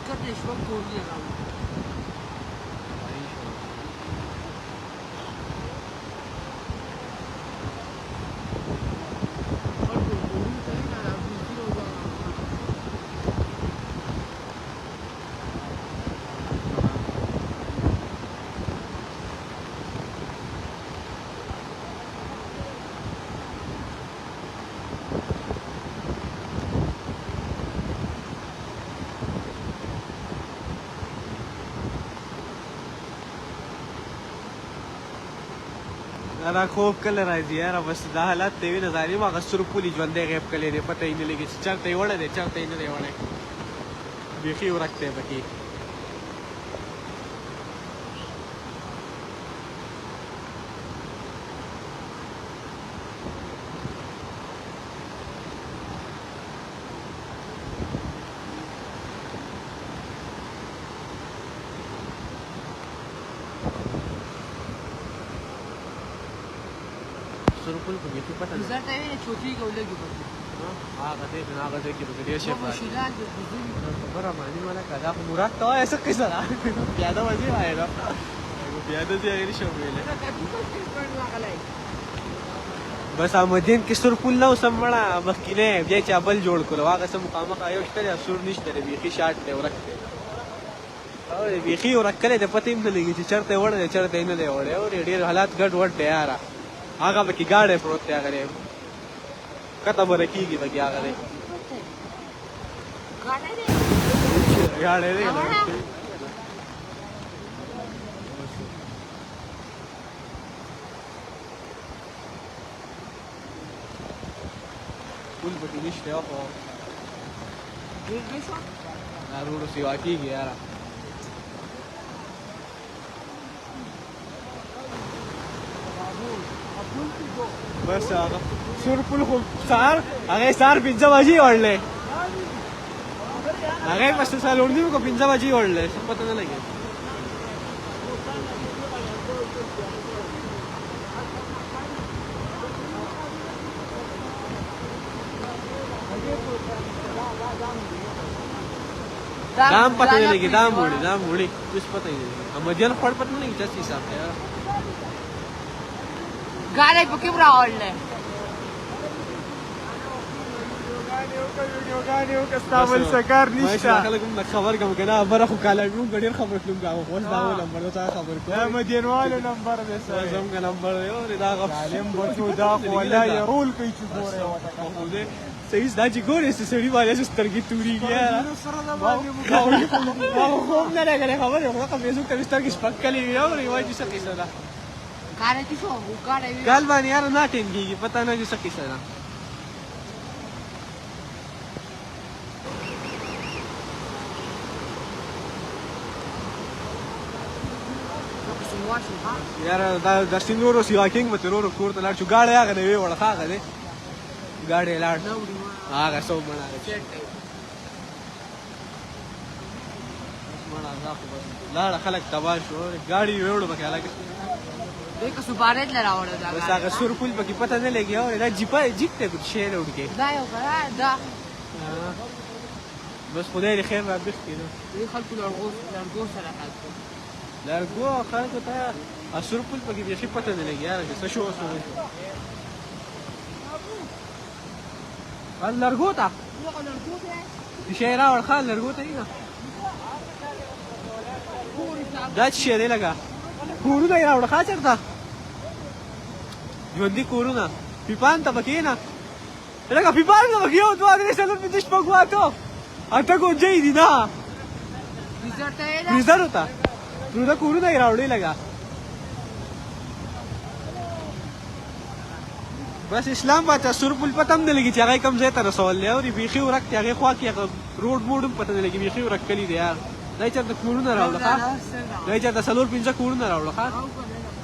کته شپږ کورونه راوړي. را خوب کله راځي یاره بس دا حالت دی وینه ظالم هغه سور پولي ژوندی غیب کلی دی پته یې نه لګي چې چېرته یې وړی دی چېرته یې نه دی وړی بیخي ورک دی پکې سرپل په بیخي پته زه ته وینې چوټېږي او لږې پکې هغه دی نو هغه ځای کې به ډېر شی نو شیلان د بزرګي خبره معنی ملکه دا خو مراد ته وایه څه قصه ده پیاده وځي وایه دا پیاده ځي هغې نشم ویلی بس احمدین کې سور پل نه اوسم مړه مخکینی بیا چا بل جوړ کړو هغه څه مخامخ یو شته دی سور نشته دی بیخي شاټ دی ورک دی بیخي ورک کلی دی پته یې هم نه لګي چې چېرته یې وړی دی چېرته یې نه دی وړی او ډېر حالات ګډ وډ دی یاره هغه پکې ګاډی پروت دی هغه دی کته به رکېږي پکې هغه دی ګاډی دی پول پکې نشته خو دا روډو سیوا کېږي یاره بس هغه سور پل خو سهار هغې سهار 5 بجې وړلی هغې بس څلور نیم کو 5 بجې وړلی څه پته نه لګي دا هم پته نه لګي دا هم وړي هېڅ پته یې نه لګي احمدیان خوړ پته نه لګي چې څه حساب دی ګاډی پکې هم راوړلی ستا بل څه کار نشته خلک هم خبر کړم که نه خبره خو کاله مونږ ډېر خبر کړم که اوس دا و نمبر دا څنګه خبر کړو دا مدینوالو نمبر دی زموږ نمبر دی او دا ظالم بچو دا خو والله یې رول کوي چې ګورې صحیح دا چې ګورې سړي باندې سترګې تورېږي یاره ما خو خوب نه راغلی خبرې خو هغه فیسبوک ته مې سترګې شپږ کلې وي اورې وایي چې څه قصه ده ګال باندې یاره نه ټینګېږي پته نه چې څه قصه ده یاره دا داسې نورو سیوا کینګ به تر نورو کور ته لاړ شو ګاډی هغه دی ویې وړه هغه دی ګاډی یې لاړ هغه څو مړه لاړه خلک تباه شو ګاډي یې ویوړو پکې هلکه دوی که سوبارت له راوړه دا بس هغه سور پل پکې پته نه لګي او دا جیپ دی شی روډ کې دا یو دا بس خدای دې خیر را بخ کړي دوی خلکو لرګو سره حل کړو لرګو خلکو ته سور پل پکې بیخي پته نه لګي یاره چې څه شو لرګو ته شی راوړ خال لرګو ته نه دا چې شی دی لږه کورونه یې راوړه ښه چېرته ژوندي کورونه پیپان ته به کښېنه لکه پیپان ته به یو دوه درې څلور پنځه شپږ اته اته ګونجۍ دي نه فریزرو ته پروده کورونه یې راوړې لږه بس اسلام آباد ته سور پل پته هم نه لګي چې هغه کوم ځای ته رسول دی اورې بیخي ورک دی هغې خوا کې هغه روډ موډ هم پته نه لګي بیخي ورک کلي دی یار دا یې چېرته کورونه راوړه ښه دا یې چېرته څلور پنځه کورونه راوړه ښه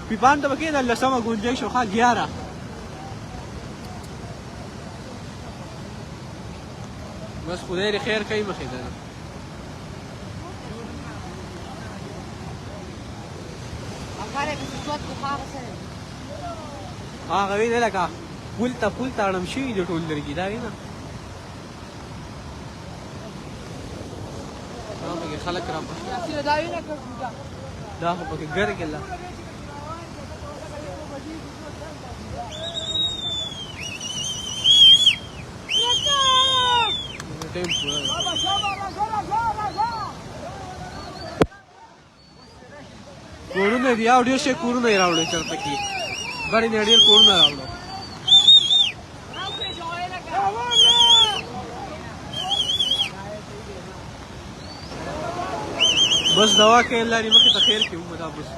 پیپان ته به کښېنه لسمه ګونجۍ شو ښه 11 بس خدای دې خیر کوي مخې ته هغه وینه لکه پول ته اړم شوي دي ټول لرګي دا وینه خلک را پښه دا وینه کوي دا خو پکې ګرګله ټیم پوره کورونه دي او ډېر شي کورونه یې راوړي چېرته کې بړې نه ډېر کورونه راوړو بس دوا کې لارې مخې ته خیر کې ومه دا بس